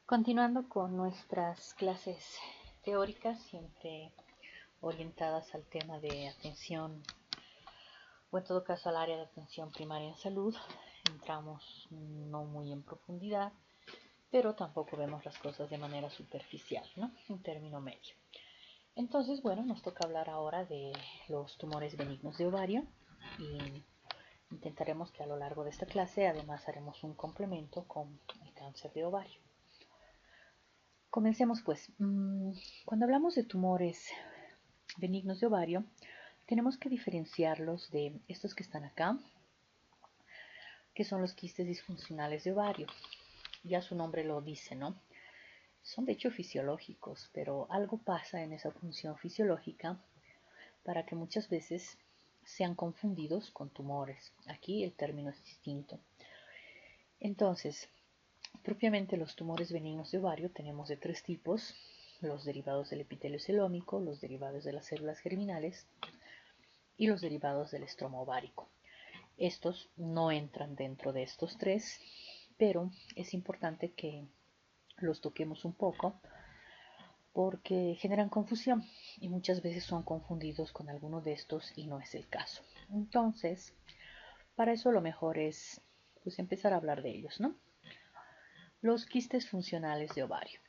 Continuando con nuestras clases teóricas, siempre orientadas al tema de atención, o en todo caso al área de atención primaria en salud, entramos no muy en profundidad, pero tampoco vemos las cosas de manera superficial, ¿no? Un término medio. Entonces, bueno, nos toca hablar ahora de los tumores benignos de ovario y intentaremos que a lo largo de esta clase además haremos un complemento con el cáncer de ovario. Comencemos pues. Cuando hablamos de tumores benignos de ovario, tenemos que diferenciarlos de estos que están acá, que son los quistes disfuncionales de ovario. Ya su nombre lo dice, ¿no? Son de hecho fisiológicos, pero algo pasa en esa función fisiológica para que muchas veces sean confundidos con tumores. Aquí el término es distinto. Entonces, propiamente los tumores benignos de ovario tenemos de tres tipos: los derivados del epitelio celómico, los derivados de las células germinales y los derivados del estroma ovárico. Estos no entran dentro de estos tres, pero es importante que los toquemos un poco porque generan confusión y muchas veces son confundidos con alguno de estos y no es el caso. Entonces, para eso lo mejor es pues empezar a hablar de ellos, ¿no? Los quistes funcionales de ovario.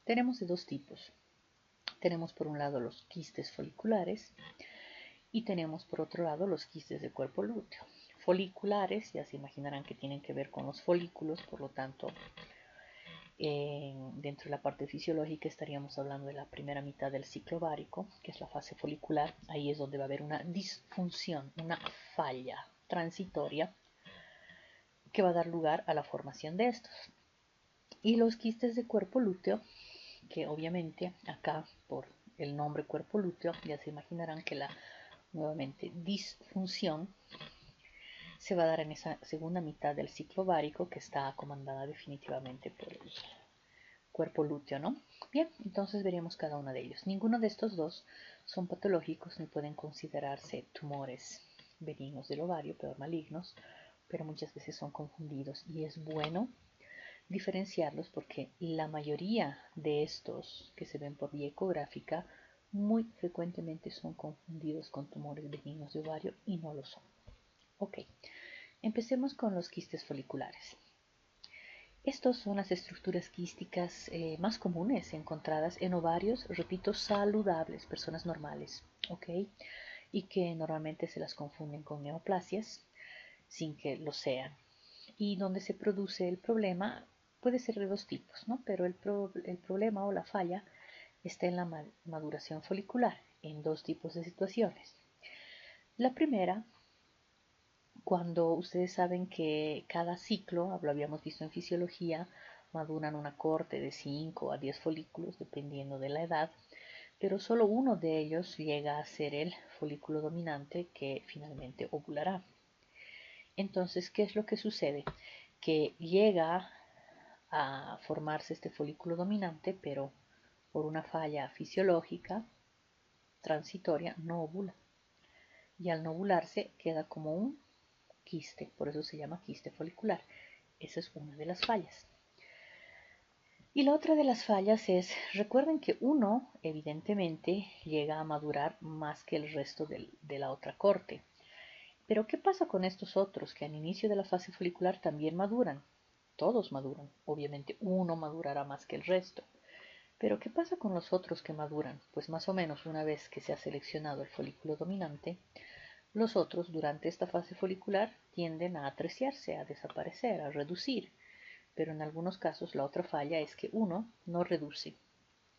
Tenemos de dos tipos. Tenemos por un lado los quistes foliculares y tenemos por otro lado los quistes de cuerpo lúteo. Foliculares, ya se imaginarán que tienen que ver con los folículos, por lo tanto, dentro de la parte fisiológica estaríamos hablando de la primera mitad del ciclo ovárico, que es la fase folicular. Ahí es donde va a haber una disfunción, una falla transitoria que va a dar lugar a la formación de estos. Y los quistes de cuerpo lúteo, que obviamente acá por el nombre cuerpo lúteo ya se imaginarán que la nuevamente disfunción se va a dar en esa segunda mitad del ciclo ovárico, que está comandada definitivamente por el cuerpo lúteo, ¿no? Bien, entonces veremos cada uno de ellos. Ninguno de estos dos son patológicos ni pueden considerarse tumores benignos del ovario, pero malignos, pero muchas veces son confundidos y es bueno diferenciarlos porque la mayoría de estos que se ven por vía ecográfica muy frecuentemente son confundidos con tumores benignos de ovario y no lo son. Ok, empecemos con los quistes foliculares. Estos son las estructuras quísticas más comunes encontradas en ovarios, repito, saludables, personas normales, ¿ok? Y que normalmente se las confunden con neoplasias sin que lo sean. Y donde se produce el problema puede ser de dos tipos, ¿no? Pero el problema o la falla está en la maduración folicular, en dos tipos de situaciones. La primera, cuando ustedes saben que cada ciclo, lo habíamos visto en fisiología, maduran una corte de 5 a 10 folículos, dependiendo de la edad, pero solo uno de ellos llega a ser el folículo dominante que finalmente ovulará. Entonces, ¿qué es lo que sucede? Que llega a formarse este folículo dominante, pero por una falla fisiológica transitoria no ovula. Y al no ovularse queda como un quiste, por eso se llama quiste folicular. Esa es una de las fallas. Y la otra de las fallas es, recuerden que uno evidentemente llega a madurar más que el resto de la otra corte. Pero ¿qué pasa con estos otros que al inicio de la fase folicular también maduran? Todos maduran, obviamente uno madurará más que el resto. Pero ¿qué pasa con los otros que maduran? Pues más o menos una vez que se ha seleccionado el folículo dominante, los otros durante esta fase folicular tienden a atreciarse, a desaparecer, a reducir. Pero en algunos casos la otra falla es que uno no reduce,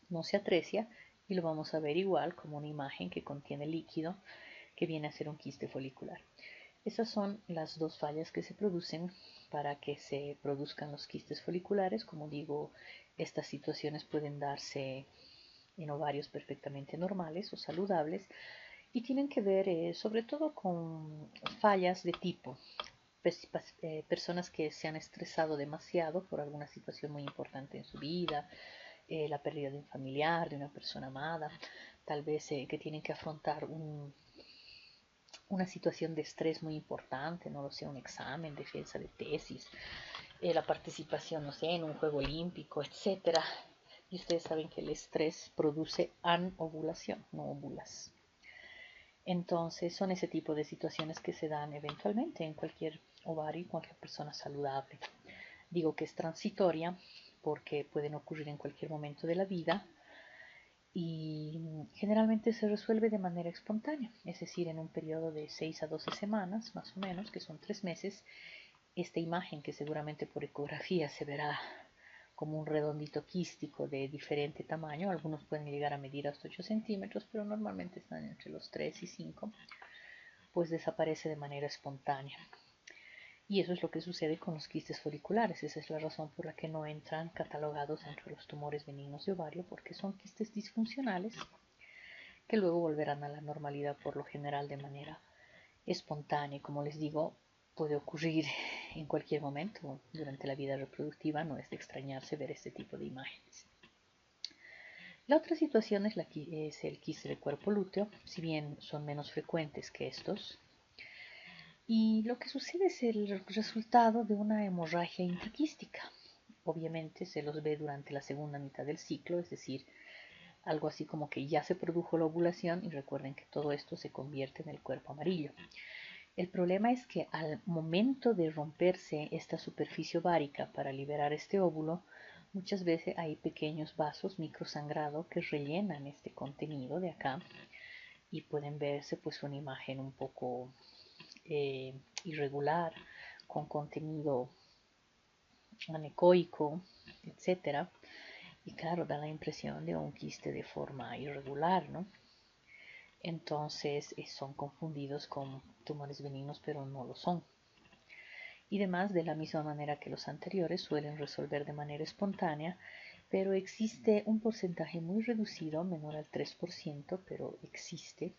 no se atrecia y lo vamos a ver igual como una imagen que contiene líquido que viene a ser un quiste folicular. Esas son las dos fallas que se producen para que se produzcan los quistes foliculares. Como digo, estas situaciones pueden darse en ovarios perfectamente normales o saludables y tienen que ver sobre todo con fallas de tipo personas que se han estresado demasiado por alguna situación muy importante en su vida, la pérdida de un familiar, de una persona amada, tal vez que tienen que afrontar una situación de estrés muy importante, no lo sé, un examen, defensa de tesis, la participación, no sé, en un juego olímpico, etcétera. Y ustedes saben que el estrés produce anovulación, no ovulas. Entonces son ese tipo de situaciones que se dan eventualmente en cualquier ovario y cualquier persona saludable. Digo que es transitoria porque pueden ocurrir en cualquier momento de la vida y generalmente se resuelve de manera espontánea, es decir, en un periodo de 6 a 12 semanas, más o menos, que son 3 meses, esta imagen que seguramente por ecografía se verá como un redondito quístico de diferente tamaño, algunos pueden llegar a medir hasta 8 centímetros, pero normalmente están entre los 3 y 5, pues desaparece de manera espontánea. Y eso es lo que sucede con los quistes foliculares. Esa es la razón por la que no entran catalogados entre los tumores benignos de ovario, porque son quistes disfuncionales que luego volverán a la normalidad por lo general de manera espontánea. Como les digo, puede ocurrir en cualquier momento durante la vida reproductiva, no es de extrañarse ver este tipo de imágenes. La otra situación es el quiste de cuerpo lúteo, si bien son menos frecuentes que estos, y lo que sucede es el resultado de una hemorragia intraquística. Obviamente se los ve durante la segunda mitad del ciclo, es decir, algo así como que ya se produjo la ovulación y recuerden que todo esto se convierte en el cuerpo amarillo. El problema es que al momento de romperse esta superficie ovárica para liberar este óvulo, muchas veces hay pequeños vasos microsangrado que rellenan este contenido de acá y pueden verse pues una imagen un poco irregular, con contenido anecoico, etcétera. Y claro, da la impresión de un quiste de forma irregular, ¿no? Entonces son confundidos con tumores benignos, pero no lo son. Y demás, de la misma manera que los anteriores, suelen resolver de manera espontánea, pero existe un porcentaje muy reducido, menor al 3%, pero existe,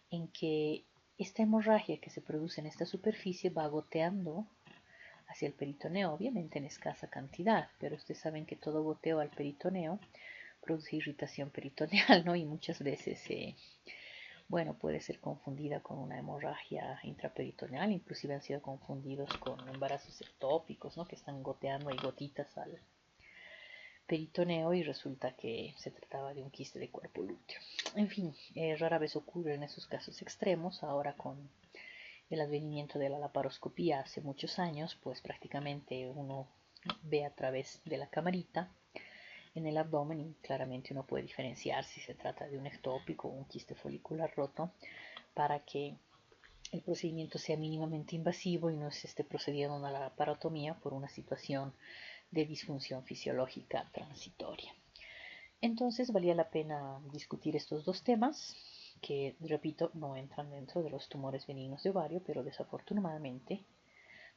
en que esta hemorragia que se produce en esta superficie va goteando hacia el peritoneo, obviamente en escasa cantidad, pero ustedes saben que todo goteo al peritoneo produce irritación peritoneal, ¿no? Y muchas veces, bueno, puede ser confundida con una hemorragia intraperitoneal, inclusive han sido confundidos con embarazos ectópicos, ¿no? Que están goteando ahí gotitas al peritoneo y resulta que se trataba de un quiste de cuerpo lúteo. En fin, rara vez ocurre en esos casos extremos. Ahora con el advenimiento de la laparoscopía hace muchos años, pues prácticamente uno ve a través de la camarita en el abdomen y claramente uno puede diferenciar si se trata de un ectópico o un quiste folicular roto para que el procedimiento sea mínimamente invasivo y no se esté procediendo a una laparotomía por una situación de disfunción fisiológica transitoria. Entonces valía la pena discutir estos dos temas que, repito, no entran dentro de los tumores benignos de ovario, pero desafortunadamente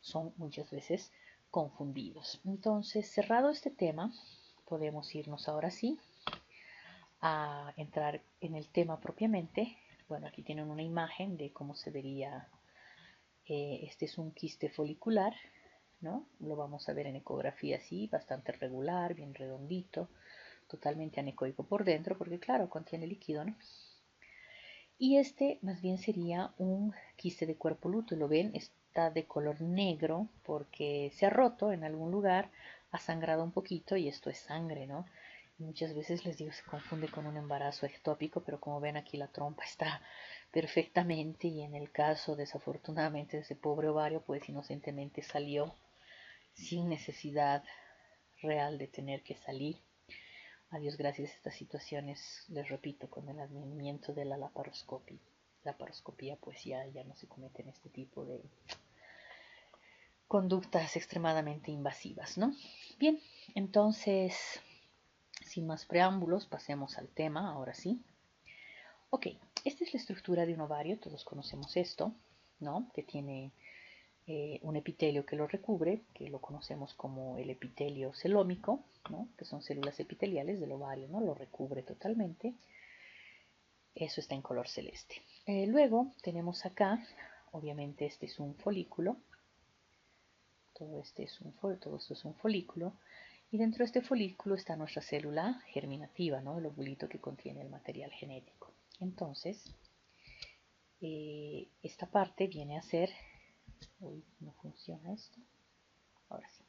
son muchas veces confundidos. Entonces, cerrado este tema, podemos irnos ahora sí a entrar en el tema propiamente. Bueno, aquí tienen una imagen de cómo se vería. Este es un quiste folicular, ¿no? Lo vamos a ver en ecografía así, bastante regular, bien redondito, totalmente anecoico por dentro, porque claro, contiene líquido, ¿no? Y este más bien sería un quiste de cuerpo lúteo. Lo ven, está de color negro porque se ha roto en algún lugar, ha sangrado un poquito y esto es sangre, ¿no? Y muchas veces les digo, se confunde con un embarazo ectópico, pero como ven aquí la trompa está perfectamente y en el caso desafortunadamente de ese pobre ovario, pues inocentemente salió sin necesidad real de tener que salir. A Dios gracias a estas situaciones, les repito, con el advenimiento de la laparoscopía, pues ya no se cometen este tipo de conductas extremadamente invasivas, ¿no? Bien, entonces, sin más preámbulos, pasemos al tema, ahora sí. Ok, esta es la estructura de un ovario, todos conocemos esto, ¿no? Que tiene un epitelio que lo recubre, que lo conocemos como el epitelio celómico, ¿no? Que son células epiteliales del ovario, ¿no? Lo recubre totalmente. Eso está en color celeste. Luego tenemos acá, obviamente este es un folículo, todo esto es un folículo, y dentro de este folículo está nuestra célula germinativa, ¿no? El ovulito que contiene el material genético. Entonces, esta parte viene a ser, uy, no funciona esto, Ahora sí.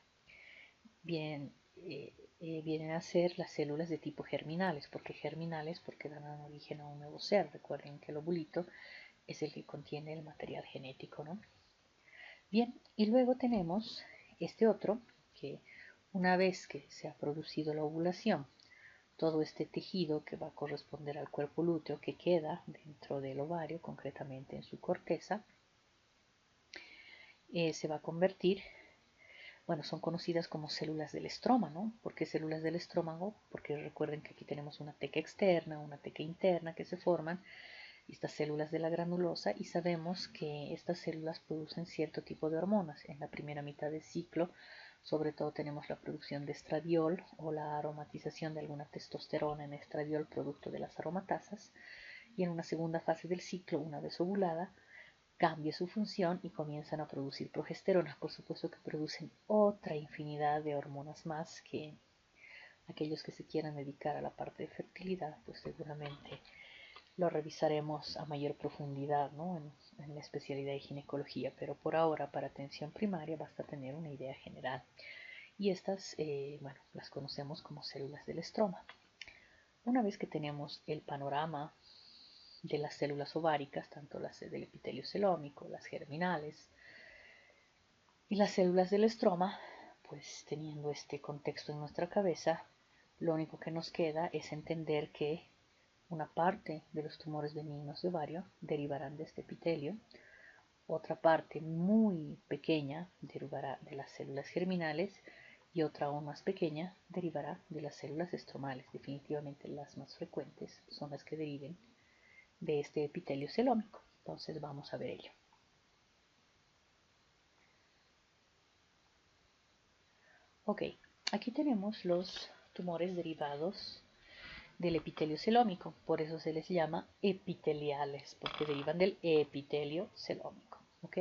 Bien, vienen a ser las células de tipo germinales. ¿Por qué germinales? Porque dan origen a un nuevo ser. Recuerden que el ovulito es el que contiene el material genético, ¿no? Bien, y luego tenemos este otro que una vez que se ha producido la ovulación, todo este tejido que va a corresponder al cuerpo lúteo que queda dentro del ovario, concretamente en su corteza, se va a convertir, bueno, son conocidas como células del estroma, ¿no? ¿Por qué células del estrómago? Porque recuerden que aquí tenemos una teca externa, una teca interna que se forman, estas células de la granulosa, y sabemos que estas células producen cierto tipo de hormonas. En la primera mitad del ciclo, sobre todo tenemos la producción de estradiol o la aromatización de alguna testosterona en estradiol producto de las aromatasas, y en una segunda fase del ciclo, una vez ovulada, cambia su función y comienzan a producir progesterona. Por supuesto que producen otra infinidad de hormonas más que aquellos que se quieran dedicar a la parte de fertilidad, pues seguramente lo revisaremos a mayor profundidad, ¿no? en la especialidad de ginecología, pero por ahora para atención primaria basta tener una idea general. Y estas, bueno, las conocemos como células del estroma. Una vez que tenemos el panorama de las células ováricas, tanto las del epitelio celómico, las germinales y las células del estroma, pues teniendo este contexto en nuestra cabeza, lo único que nos queda es entender que una parte de los tumores benignos de ovario derivarán de este epitelio, otra parte muy pequeña derivará de las células germinales y otra aún más pequeña derivará de las células estromales. Definitivamente las más frecuentes son las que deriven de este epitelio celómico. Entonces vamos a ver ello. Ok, aquí tenemos los tumores derivados del epitelio celómico, por eso se les llama epiteliales, porque derivan del epitelio celómico. ¿Ok?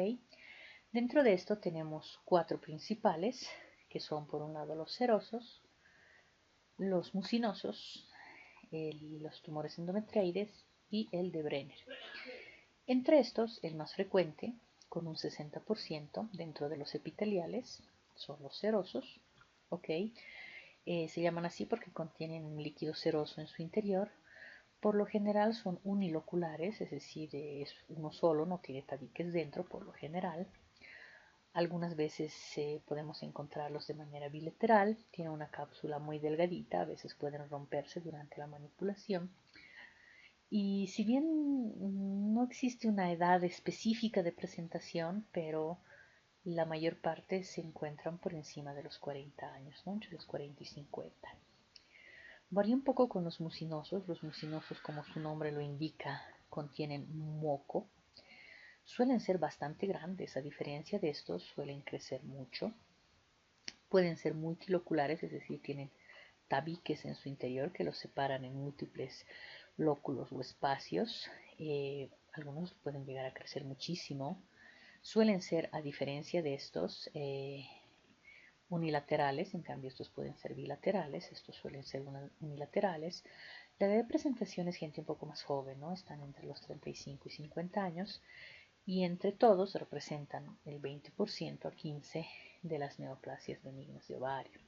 Dentro de esto tenemos cuatro principales, que son por un lado los serosos, los mucinosos, los tumores endometrioides y el de Brenner. Entre estos, el más frecuente, con un 60% dentro de los epiteliales, son los serosos. ¿Ok? Se llaman así porque contienen un líquido seroso en su interior. Por lo general son uniloculares, es decir, es uno solo, no tiene tabiques dentro por lo general. Algunas veces podemos encontrarlos de manera bilateral, tiene una cápsula muy delgadita, a veces pueden romperse durante la manipulación. Y si bien no existe una edad específica de presentación, pero la mayor parte se encuentran por encima de los 40 años, ¿no? Entre los 40 y 50. Varía un poco con los mucinosos. Los mucinosos, como su nombre lo indica, contienen moco. Suelen ser bastante grandes, a diferencia de estos, suelen crecer mucho. Pueden ser multiloculares, es decir, tienen tabiques en su interior que los separan en múltiples lóculos o espacios. Algunos pueden llegar a crecer muchísimo. Suelen ser, a diferencia de estos, unilaterales, en cambio estos pueden ser bilaterales, estos suelen ser unilaterales. La edad de presentación es gente un poco más joven, ¿no? Están entre los 35 y 50 años y entre todos representan el 20% a 15% de las neoplasias benignas de ovario.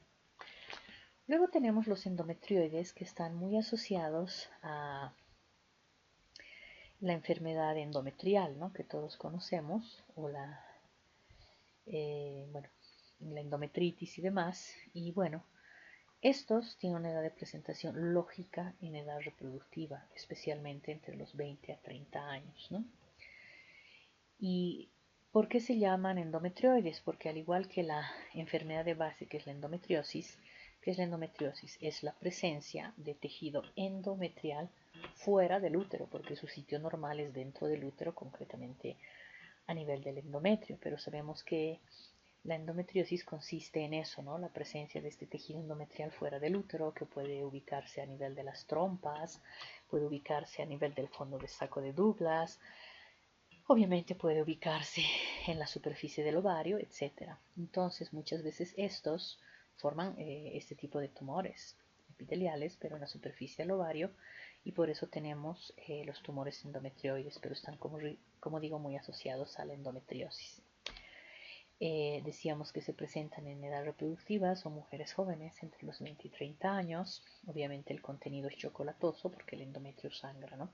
Luego tenemos los endometrioides que están muy asociados a la enfermedad endometrial, ¿no? Que todos conocemos, o bueno, la endometritis y demás. Y bueno, estos tienen una edad de presentación lógica en edad reproductiva, especialmente entre los 20 a 30 años, ¿no? ¿Y por qué se llaman endometrioides? Porque al igual que la enfermedad de base, que es la endometriosis, ¿qué es la endometriosis? Es la presencia de tejido endometrial fuera del útero, porque su sitio normal es dentro del útero, concretamente a nivel del endometrio, pero sabemos que la endometriosis consiste en eso, ¿no? La presencia de este tejido endometrial fuera del útero, que puede ubicarse a nivel de las trompas, puede ubicarse a nivel del fondo de saco de Douglas, obviamente puede ubicarse en la superficie del ovario, etc. Entonces, muchas veces estos forman este tipo de tumores epiteliales, pero en la superficie del ovario, y por eso tenemos los tumores endometrioides, pero están, como digo, muy asociados a la endometriosis. Decíamos que se presentan en edad reproductiva, son mujeres jóvenes entre los 20 y 30 años. Obviamente el contenido es chocolatoso porque el endometrio sangra, ¿no?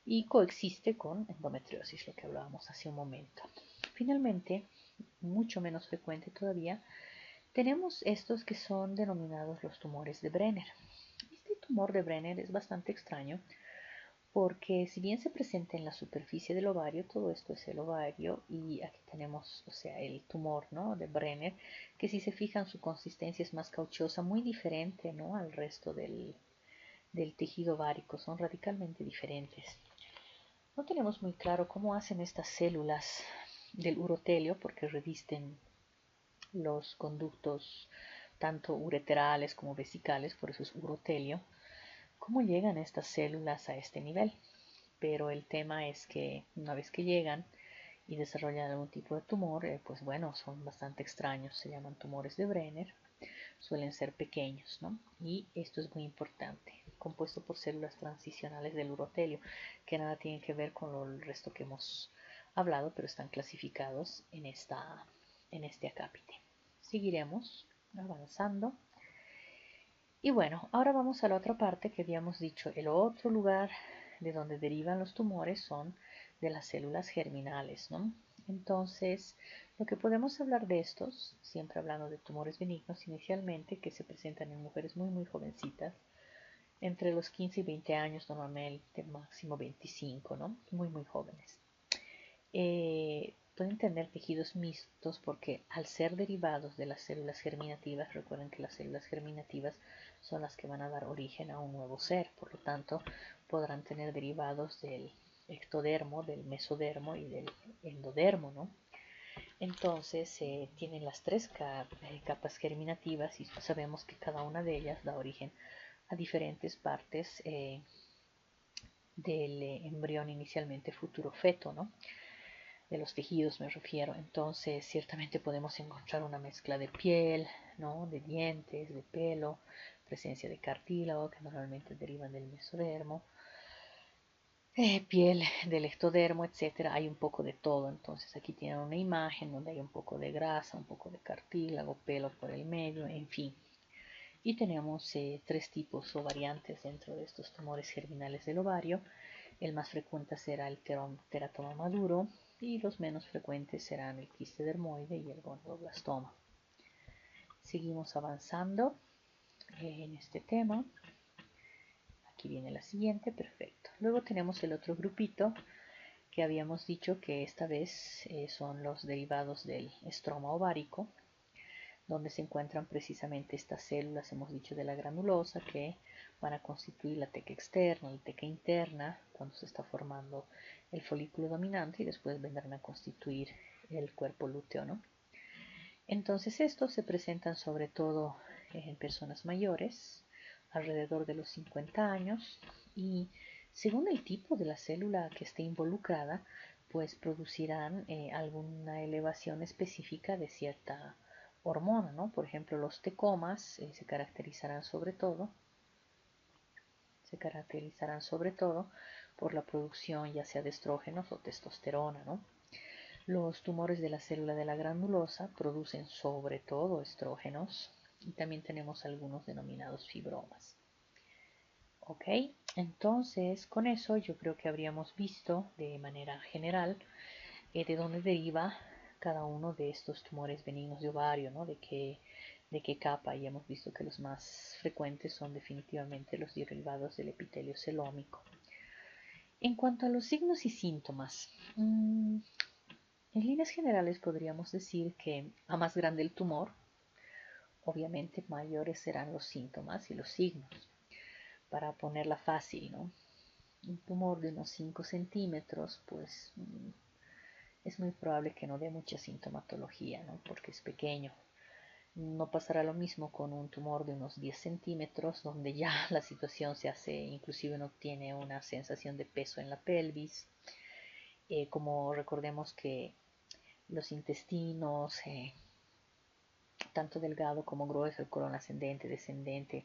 Y coexiste con endometriosis, lo que hablábamos hace un momento. Finalmente, mucho menos frecuente todavía, tenemos estos que son denominados los tumores de Brenner. Este tumor de Brenner es bastante extraño porque si bien se presenta en la superficie del ovario, todo esto es el ovario y aquí tenemos, o sea, el tumor, ¿no?, de Brenner, que si se fijan su consistencia es más cauchosa, muy diferente, ¿no?, al resto del tejido ovárico, son radicalmente diferentes. No tenemos muy claro cómo hacen estas células del urotelio porque revisten los conductos tanto ureterales como vesicales, por eso es urotelio. ¿Cómo llegan estas células a este nivel? Pero el tema es que una vez que llegan y desarrollan algún tipo de tumor, pues bueno, son bastante extraños, se llaman tumores de Brenner, suelen ser pequeños, ¿no? Y esto es muy importante, compuesto por células transicionales del urotelio, que nada tienen que ver con el resto que hemos hablado, pero están clasificados en este acápite. Seguiremos avanzando. Y bueno, ahora vamos a la otra parte que habíamos dicho. El otro lugar de donde derivan los tumores son de las células germinales, ¿no? Entonces, lo que podemos hablar de estos, siempre hablando de tumores benignos inicialmente, que se presentan en mujeres muy, muy jovencitas, entre los 15 y 20 años, normalmente máximo 25, ¿no? Muy, muy jóvenes. Pueden tener tejidos mixtos porque al ser derivados de las células germinativas, recuerden que las células germinativas son las que van a dar origen a un nuevo ser, por lo tanto podrán tener derivados del ectodermo, del mesodermo y del endodermo, ¿no? Entonces tienen las tres capas germinativas y sabemos que cada una de ellas da origen a diferentes partes del embrión inicialmente futuro feto, ¿no? De los tejidos me refiero. Entonces, ciertamente podemos encontrar una mezcla de piel, ¿no?, de dientes, de pelo, presencia de cartílago que normalmente derivan del mesodermo, piel del ectodermo, etcétera. Hay un poco de todo. Entonces, aquí tienen una imagen donde hay un poco de grasa, un poco de cartílago, pelo por el medio, en fin. Y tenemos tres tipos o variantes dentro de estos tumores germinales del ovario. El más frecuente será el teratoma maduro y los menos frecuentes serán el quiste dermoide y el gonodoblastoma. Seguimos avanzando en este tema. Aquí viene la siguiente, perfecto. Luego tenemos el otro grupito que habíamos dicho que esta vez son los derivados del estroma ovárico, donde se encuentran precisamente estas células, hemos dicho, de la granulosa, que van a constituir la teca externa, la teca interna, cuando se está formando el folículo dominante, y después vendrán a constituir el cuerpo lúteo, ¿no? Entonces estos se presentan sobre todo en personas mayores, alrededor de los 50 años, y según el tipo de la célula que esté involucrada, pues producirán alguna elevación específica de cierta hormona, ¿no? Por ejemplo, los tecomas se caracterizarán sobre todo por la producción ya sea de estrógenos o testosterona, ¿no? Los tumores de la célula de la granulosa producen sobre todo estrógenos y también tenemos algunos denominados fibromas. Ok, entonces con eso yo creo que habríamos visto de manera general de dónde deriva cada uno de estos tumores benignos de ovario, ¿no? De qué capa, y hemos visto que los más frecuentes son definitivamente los derivados del epitelio celómico. En cuanto a los signos y síntomas, en líneas generales podríamos decir que a más grande el tumor, obviamente mayores serán los síntomas y los signos. Para ponerla fácil, ¿no? Un tumor de unos 5 centímetros, pues es muy probable que no dé mucha sintomatología, ¿no? Porque es pequeño. No pasará lo mismo con un tumor de unos 10 centímetros, donde ya la situación se hace, inclusive uno tiene una sensación de peso en la pelvis. Como recordemos que los intestinos, tanto delgado como grueso, el colon ascendente, descendente,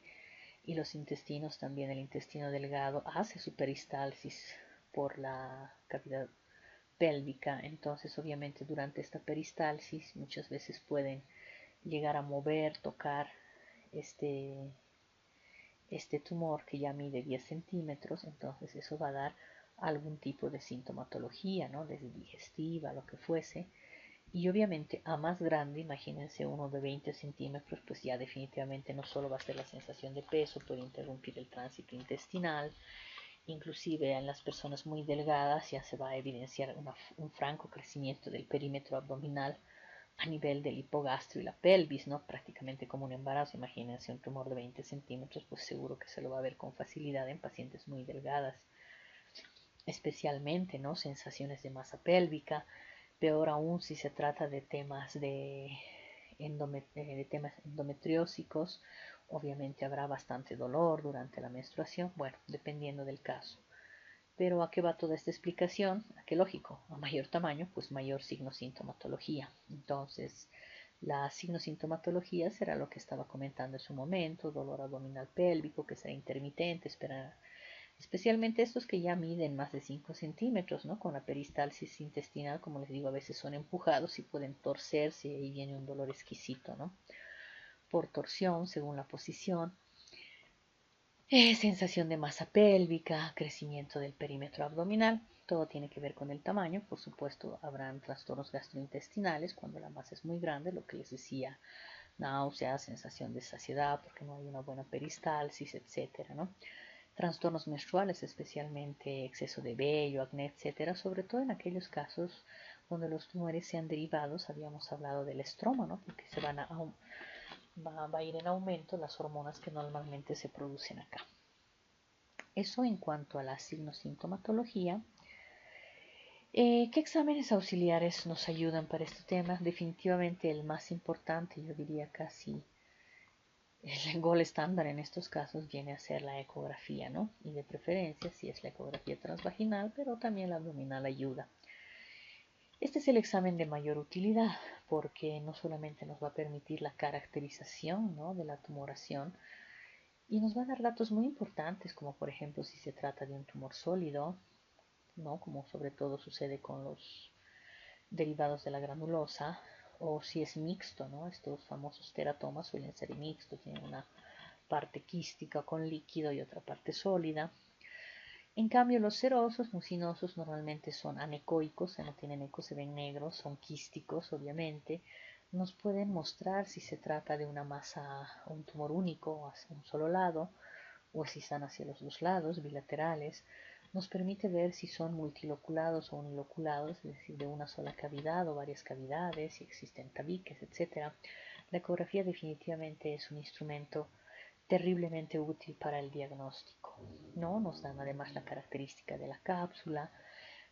y los intestinos también, el intestino delgado hace su peristalsis por la cavidad pélvica. Entonces, obviamente, durante esta peristalsis muchas veces pueden llegar a mover, tocar este, este tumor que ya mide 10 centímetros. Entonces, eso va a dar algún tipo de sintomatología, ¿no? Desde digestiva, lo que fuese. Y obviamente a más grande, imagínense uno de 20 centímetros, pues ya definitivamente no solo va a ser la sensación de peso, puede interrumpir el tránsito intestinal, inclusive en las personas muy delgadas ya se va a evidenciar un franco crecimiento del perímetro abdominal a nivel del hipogastrio y la pelvis, ¿no? Prácticamente como un embarazo. Imagínense un tumor de 20 centímetros, pues seguro que se lo va a ver con facilidad en pacientes muy delgadas, especialmente, ¿no? Sensaciones de masa pélvica. Peor aún si se trata de temas de temas endometriósicos, obviamente habrá bastante dolor durante la menstruación, bueno, dependiendo del caso. Pero ¿a qué va toda esta explicación? ¿A qué lógico? A mayor tamaño, pues mayor signo-sintomatología. Entonces, la signo-sintomatología será lo que estaba comentando en su momento, dolor abdominal pélvico, que será intermitente, especialmente estos que ya miden más de 5 centímetros, ¿no? Con la peristalsis intestinal, como les digo, a veces son empujados y pueden torcerse y ahí viene un dolor exquisito, ¿no? Por torsión, según la posición. Sensación de masa pélvica, crecimiento del perímetro abdominal, todo tiene que ver con el tamaño. Por supuesto, habrán trastornos gastrointestinales cuando la masa es muy grande, lo que les decía, náuseas, sensación de saciedad porque no hay una buena peristalsis, etcétera, ¿no? Trastornos menstruales, especialmente exceso de vello, acné, etcétera, sobre todo en aquellos casos donde los tumores sean derivados, habíamos hablado del estroma, ¿no? Porque va a ir en aumento las hormonas que normalmente se producen acá. Eso en cuanto a la signosintomatología. ¿Qué exámenes auxiliares nos ayudan para este tema? Definitivamente el más importante, yo diría casi el gol estándar en estos casos, viene a ser la ecografía, ¿no? Y de preferencia si es la ecografía transvaginal, pero también la abdominal ayuda. Este es el examen de mayor utilidad porque no solamente nos va a permitir la caracterización, ¿no?, de la tumoración, y nos va a dar datos muy importantes, como por ejemplo si se trata de un tumor sólido, ¿no?, como sobre todo sucede con los derivados de la granulosa, o si es mixto, ¿no? Estos famosos teratomas suelen ser mixtos, tienen una parte quística con líquido y otra parte sólida. En cambio, los serosos, mucinosos, normalmente son anecoicos, no tienen eco, se ven negros, son quísticos, obviamente. Nos pueden mostrar si se trata de una masa, un tumor único, hacia un solo lado, o si están hacia los dos lados, bilaterales. Nos permite ver si son multiloculados o uniloculados, es decir, de una sola cavidad o varias cavidades, si existen tabiques, etc. La ecografía definitivamente es un instrumento terriblemente útil para el diagnóstico, ¿no? Nos dan además la característica de la cápsula,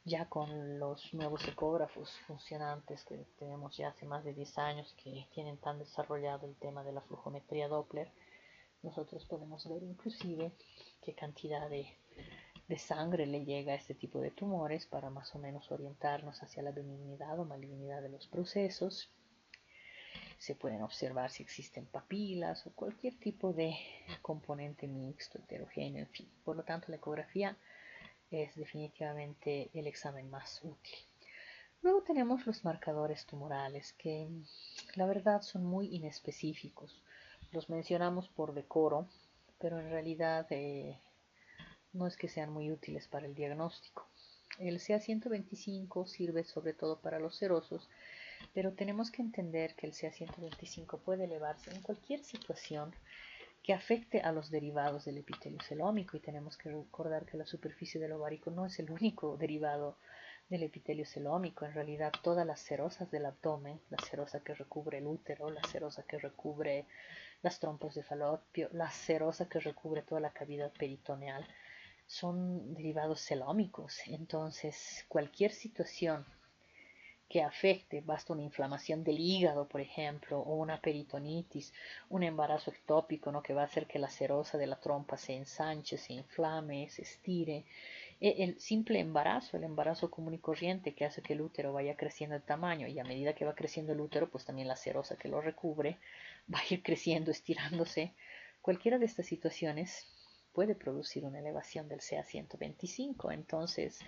ya con los nuevos ecógrafos funcionantes que tenemos ya hace más de 10 años que tienen tan desarrollado el tema de la flujometría Doppler. Nosotros podemos ver inclusive qué cantidad de sangre le llega a este tipo de tumores para más o menos orientarnos hacia la benignidad o malignidad de los procesos. Se pueden observar si existen papilas o cualquier tipo de componente mixto, heterogéneo, en fin. Por lo tanto, la ecografía es definitivamente el examen más útil. Luego tenemos los marcadores tumorales, que la verdad son muy inespecíficos. Los mencionamos por decoro, pero en realidad no es que sean muy útiles para el diagnóstico. El CA125 sirve sobre todo para los serosos, pero tenemos que entender que el CA125 puede elevarse en cualquier situación que afecte a los derivados del epitelio celómico, y tenemos que recordar que la superficie del ovárico no es el único derivado del epitelio celómico. En realidad todas las serosas del abdomen, la serosa que recubre el útero, la serosa que recubre las trompas de falopio, la serosa que recubre toda la cavidad peritoneal, son derivados celómicos. Entonces cualquier situación que afecte, basta una inflamación del hígado, por ejemplo, o una peritonitis, un embarazo ectópico, ¿no?, que va a hacer que la serosa de la trompa se ensanche, se inflame, se estire. El simple embarazo, el embarazo común y corriente, que hace que el útero vaya creciendo de tamaño, y a medida que va creciendo el útero, pues también la serosa que lo recubre va a ir creciendo, estirándose. Cualquiera de estas situaciones puede producir una elevación del CA125. Entonces,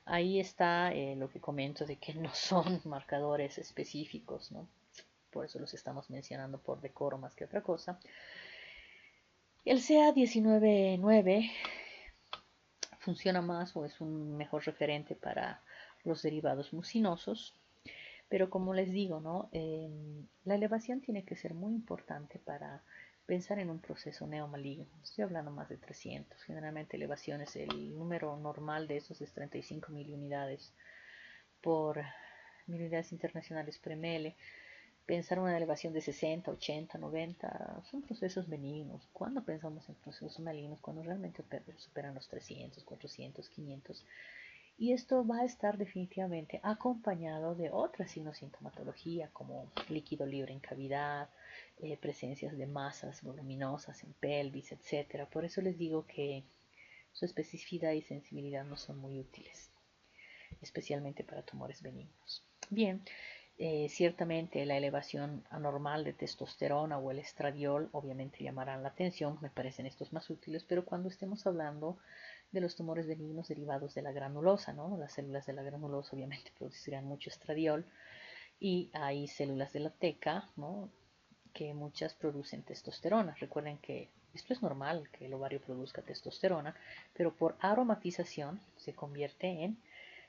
ahí está lo que comento de que no son marcadores específicos, ¿no? Por eso los estamos mencionando por decoro más que otra cosa. El CA19.9 funciona más o es un mejor referente para los derivados mucinosos, pero como les digo, ¿no? La elevación tiene que ser muy importante para pensar en un proceso neomaligno. Estoy hablando más de 300. Generalmente elevaciones, el número normal de esos es 35 miliunidades por miliunidades internacionales por ml. Pensar una elevación de 60, 80, 90 son procesos benignos. ¿Cuándo pensamos en procesos malignos? Cuando realmente superan los 300, 400, 500. Y esto va a estar definitivamente acompañado de otra sintomatología como líquido libre en cavidad, presencias de masas voluminosas en pelvis, etc. Por eso les digo que su especificidad y sensibilidad no son muy útiles, especialmente para tumores benignos. Bien, ciertamente la elevación anormal de testosterona o el estradiol obviamente llamarán la atención, me parecen estos más útiles, pero cuando estemos hablando de los tumores benignos derivados de la granulosa, ¿no? Las células de la granulosa obviamente producirán mucho estradiol y hay células de la teca, ¿no? Que muchas producen testosterona. Recuerden que esto es normal, que el ovario produzca testosterona, pero por aromatización se convierte en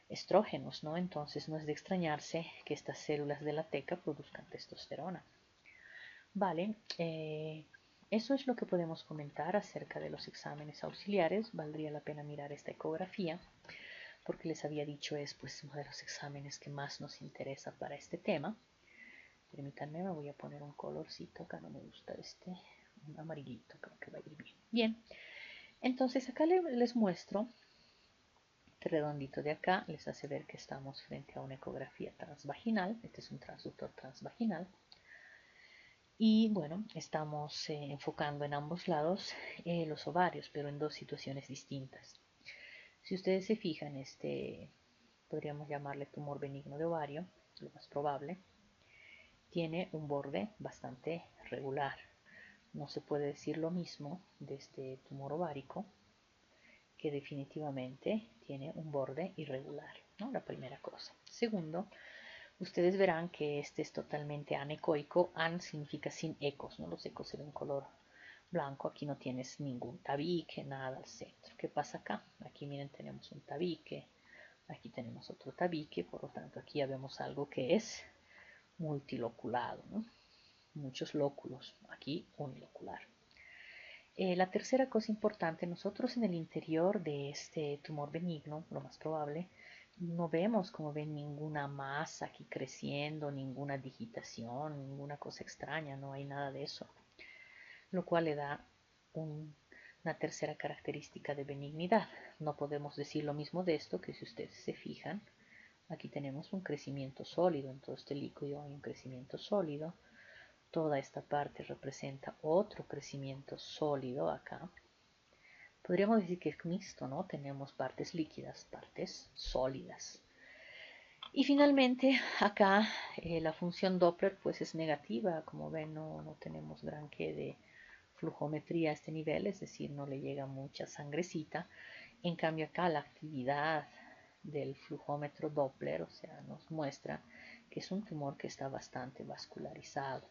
estrógenos, ¿no? Entonces no es de extrañarse que estas células de la teca produzcan testosterona. Vale, eso es lo que podemos comentar acerca de los exámenes auxiliares. Valdría la pena mirar esta ecografía, porque les había dicho es pues uno de los exámenes que más nos interesa para este tema. Permítanme, me voy a poner un colorcito, acá no me gusta un amarillito, creo que va a ir bien. Bien, entonces acá les muestro este redondito de acá les hace ver que estamos frente a una ecografía transvaginal. Este es un transductor transvaginal. Y bueno, estamos enfocando en ambos lados los ovarios, pero en dos situaciones distintas. Si ustedes se fijan, podríamos llamarle tumor benigno de ovario, lo más probable, tiene un borde bastante regular. No se puede decir lo mismo de este tumor ovárico, que definitivamente tiene un borde irregular, ¿no? La primera cosa. Segundo, ustedes verán que este es totalmente anecoico. An significa sin ecos, ¿no? Los ecos se ven color blanco. Aquí no tienes ningún tabique, nada al centro. ¿Qué pasa acá? Aquí miren, tenemos un tabique, aquí tenemos otro tabique, por lo tanto aquí ya vemos algo que es multiloculado, ¿no? Muchos lóculos, aquí unilocular. La tercera cosa importante, nosotros en el interior de este tumor benigno, lo más probable, no vemos, como ven, ninguna masa aquí creciendo, ninguna digitación, ninguna cosa extraña, no hay nada de eso, lo cual le da una tercera característica de benignidad. No podemos decir lo mismo de esto, que si ustedes se fijan, aquí tenemos un crecimiento sólido, en todo este líquido hay un crecimiento sólido. Toda esta parte representa otro crecimiento sólido acá. Podríamos decir que es mixto, ¿no? Tenemos partes líquidas, partes sólidas. Y finalmente acá la función Doppler pues es negativa. Como ven, no tenemos gran que de flujometría a este nivel, es decir, no le llega mucha sangrecita. En cambio acá la actividad del flujómetro Doppler, o sea, nos muestra que es un tumor que está bastante vascularizado.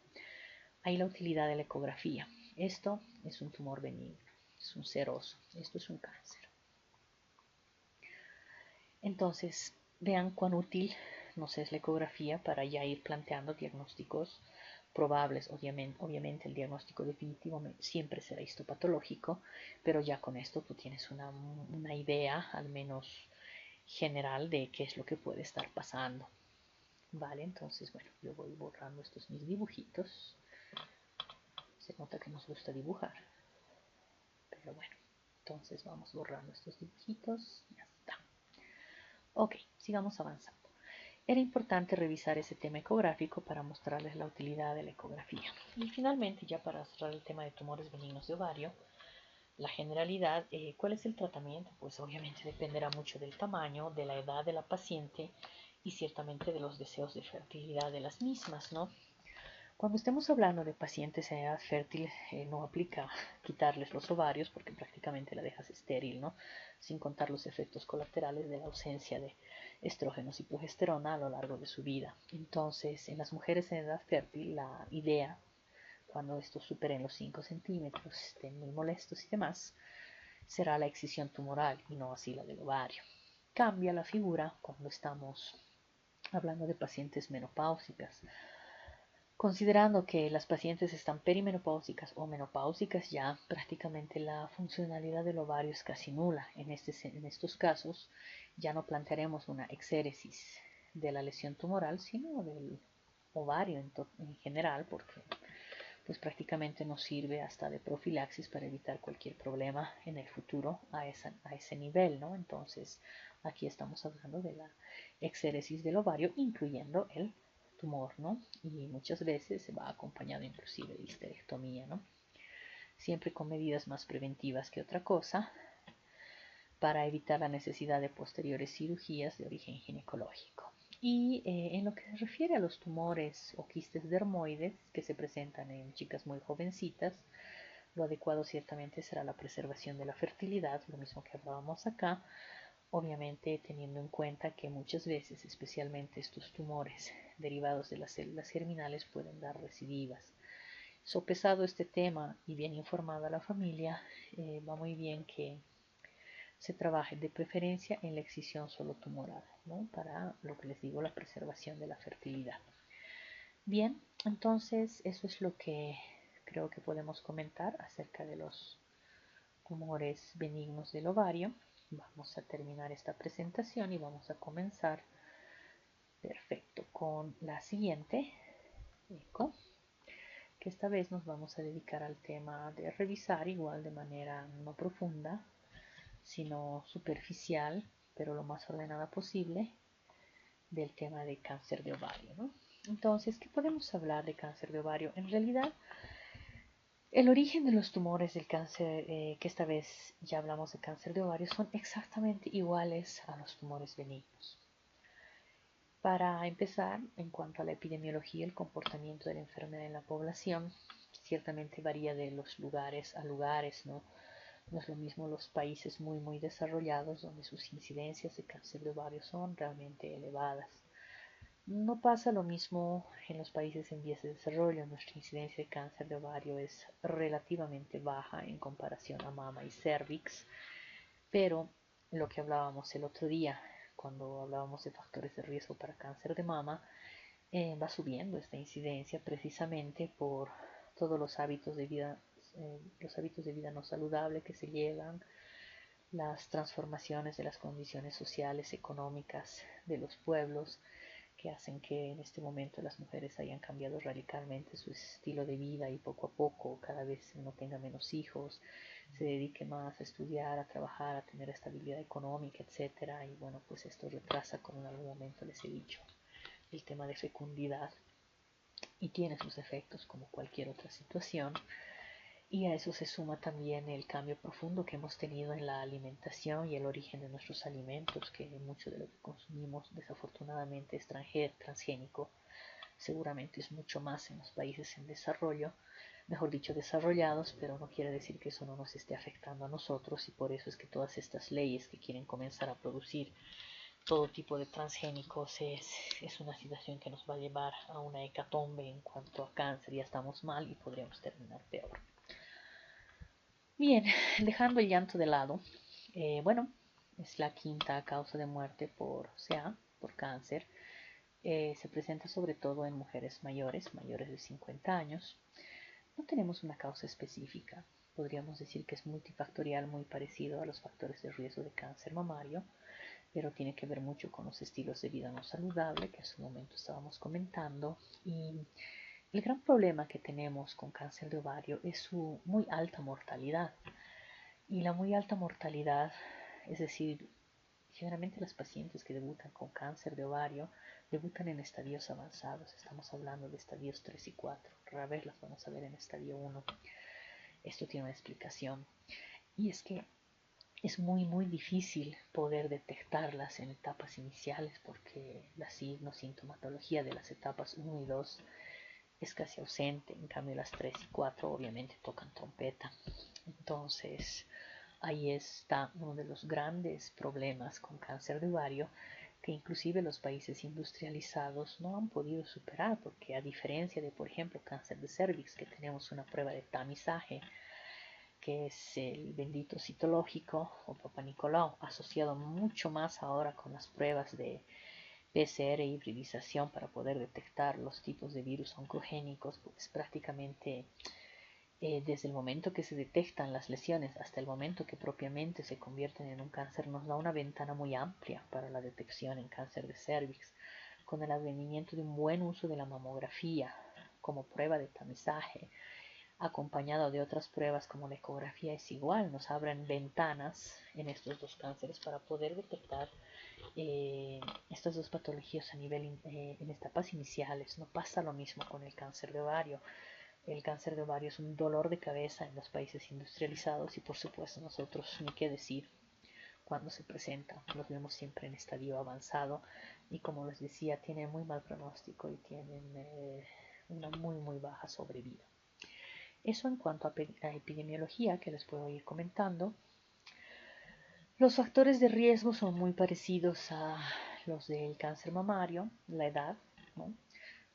Ahí la utilidad de la ecografía. Esto es un tumor benigno, es un seroso, esto es un cáncer. Entonces, vean cuán útil nos es la ecografía para ya ir planteando diagnósticos probables. Obviamente el diagnóstico definitivo siempre será histopatológico, pero ya con esto tú tienes una idea, al menos general, de qué es lo que puede estar pasando. Vale, entonces, bueno, yo voy borrando estos mis dibujitos. Se nota que nos gusta dibujar, pero bueno, entonces vamos borrando estos dibujitos. Ya está. Ok, sigamos avanzando. Era importante revisar ese tema ecográfico para mostrarles la utilidad de la ecografía. Y finalmente, ya para cerrar el tema de tumores benignos de ovario, la generalidad, ¿cuál es el tratamiento? Pues obviamente dependerá mucho del tamaño, de la edad de la paciente y ciertamente de los deseos de fertilidad de las mismas, ¿no? Cuando estemos hablando de pacientes en edad fértil, no aplica quitarles los ovarios porque prácticamente la dejas estéril, ¿no? Sin contar los efectos colaterales de la ausencia de estrógenos y progesterona a lo largo de su vida. Entonces, en las mujeres en edad fértil, la idea, cuando estos superen los 5 centímetros, estén muy molestos y demás, será la excisión tumoral y no así la del ovario. Cambia la figura cuando estamos hablando de pacientes menopáusicas. Considerando que las pacientes están perimenopáusicas o menopáusicas, ya prácticamente la funcionalidad del ovario es casi nula. En estos casos ya no plantearemos una exéresis de la lesión tumoral, sino del ovario en general, porque pues prácticamente nos sirve hasta de profilaxis para evitar cualquier problema en el futuro a ese nivel, ¿no? Entonces aquí estamos hablando de la exéresis del ovario, incluyendo el tumor, ¿no? Y muchas veces se va acompañado inclusive de histerectomía, ¿no? Siempre con medidas más preventivas que otra cosa para evitar la necesidad de posteriores cirugías de origen ginecológico. Y en lo que se refiere a los tumores o quistes dermoides que se presentan en chicas muy jovencitas, lo adecuado ciertamente será la preservación de la fertilidad, lo mismo que hablábamos acá, obviamente teniendo en cuenta que muchas veces, especialmente estos tumores derivados de las células germinales, pueden dar recidivas. Sopesado este tema y bien informada la familia, va muy bien que se trabaje de preferencia en la excisión solo tumoral, ¿no? Para lo que les digo, la preservación de la fertilidad. Bien, entonces eso es lo que creo que podemos comentar acerca de los tumores benignos del ovario. Vamos a terminar esta presentación y vamos a comenzar, perfecto, con la siguiente, eco, que esta vez nos vamos a dedicar al tema de revisar igual de manera no profunda, sino superficial, pero lo más ordenada posible, del tema de cáncer de ovario, ¿no? Entonces, ¿qué podemos hablar de cáncer de ovario? En realidad, el origen de los tumores del cáncer, que esta vez ya hablamos de cáncer de ovario, son exactamente iguales a los tumores benignos. Para empezar, en cuanto a la epidemiología, el comportamiento de la enfermedad en la población ciertamente varía de los lugares a lugares, ¿no? No es lo mismo los países muy desarrollados, donde sus incidencias de cáncer de ovario son realmente elevadas. No pasa lo mismo en los países en vías de desarrollo. Nuestra incidencia de cáncer de ovario es relativamente baja en comparación a mama y cervix, pero lo que hablábamos el otro día, cuando hablábamos de factores de riesgo para cáncer de mama, va subiendo esta incidencia precisamente por todos los hábitos de vida no saludable que se llevan, las transformaciones de las condiciones sociales, económicas de los pueblos, que hacen que en este momento las mujeres hayan cambiado radicalmente su estilo de vida y poco a poco cada vez uno tenga menos hijos, se dedique más a estudiar, a trabajar, a tener estabilidad económica, etcétera. Y bueno, pues esto retrasa, como en algún momento les he dicho, el tema de fecundidad y tiene sus efectos como cualquier otra situación. Y a eso se suma también el cambio profundo que hemos tenido en la alimentación y el origen de nuestros alimentos, que mucho de lo que consumimos desafortunadamente es transgénico. Seguramente es mucho más en los países en desarrollo, mejor dicho desarrollados, pero no quiere decir que eso no nos esté afectando a nosotros, y por eso es que todas estas leyes que quieren comenzar a producir todo tipo de transgénicos es una situación que nos va a llevar a una hecatombe en cuanto a cáncer. Ya estamos mal y podríamos terminar peor. Bien, dejando el llanto de lado, bueno, es la quinta causa de muerte por CA, por cáncer. Se presenta sobre todo en mujeres mayores de 50 años. No tenemos una causa específica. Podríamos decir que es multifactorial, muy parecido a los factores de riesgo de cáncer mamario, pero tiene que ver mucho con los estilos de vida no saludable que en su momento estábamos comentando. Y el gran problema que tenemos con cáncer de ovario es su muy alta mortalidad. Y la muy alta mortalidad, es decir, generalmente las pacientes que debutan con cáncer de ovario debutan en estadios avanzados. Estamos hablando de estadios 3 y 4. Rara vez las vamos a ver en estadio 1. Esto tiene una explicación. Y es que es muy difícil poder detectarlas en etapas iniciales porque la sintomatología de las etapas 1 y 2 es casi ausente. En cambio las 3 y 4 obviamente tocan trompeta. Entonces ahí está uno de los grandes problemas con cáncer de ovario, que inclusive los países industrializados no han podido superar, porque a diferencia de, por ejemplo, cáncer de cervix, que tenemos una prueba de tamizaje, que es el bendito citológico o Papa Nicolau, asociado mucho más ahora con las pruebas de PCR e hibridización para poder detectar los tipos de virus oncogénicos, pues prácticamente desde el momento que se detectan las lesiones hasta el momento que propiamente se convierten en un cáncer, nos da una ventana muy amplia para la detección en cáncer de cervix, con el advenimiento de un buen uso de la mamografía como prueba de tamizaje, acompañado de otras pruebas como la ecografía. Es igual, nos abren ventanas en estos dos cánceres para poder detectar estas dos patologías a nivel en etapas iniciales. No pasa lo mismo con el cáncer de ovario. El cáncer de ovario es un dolor de cabeza en los países industrializados y por supuesto nosotros ni qué decir cuando se presenta. Los vemos siempre en estadio avanzado y como les decía, tienen muy mal pronóstico y tienen una muy baja sobrevida. Eso en cuanto a epidemiología, que les puedo ir comentando. Los factores de riesgo son muy parecidos a los del cáncer mamario, la edad, ¿no?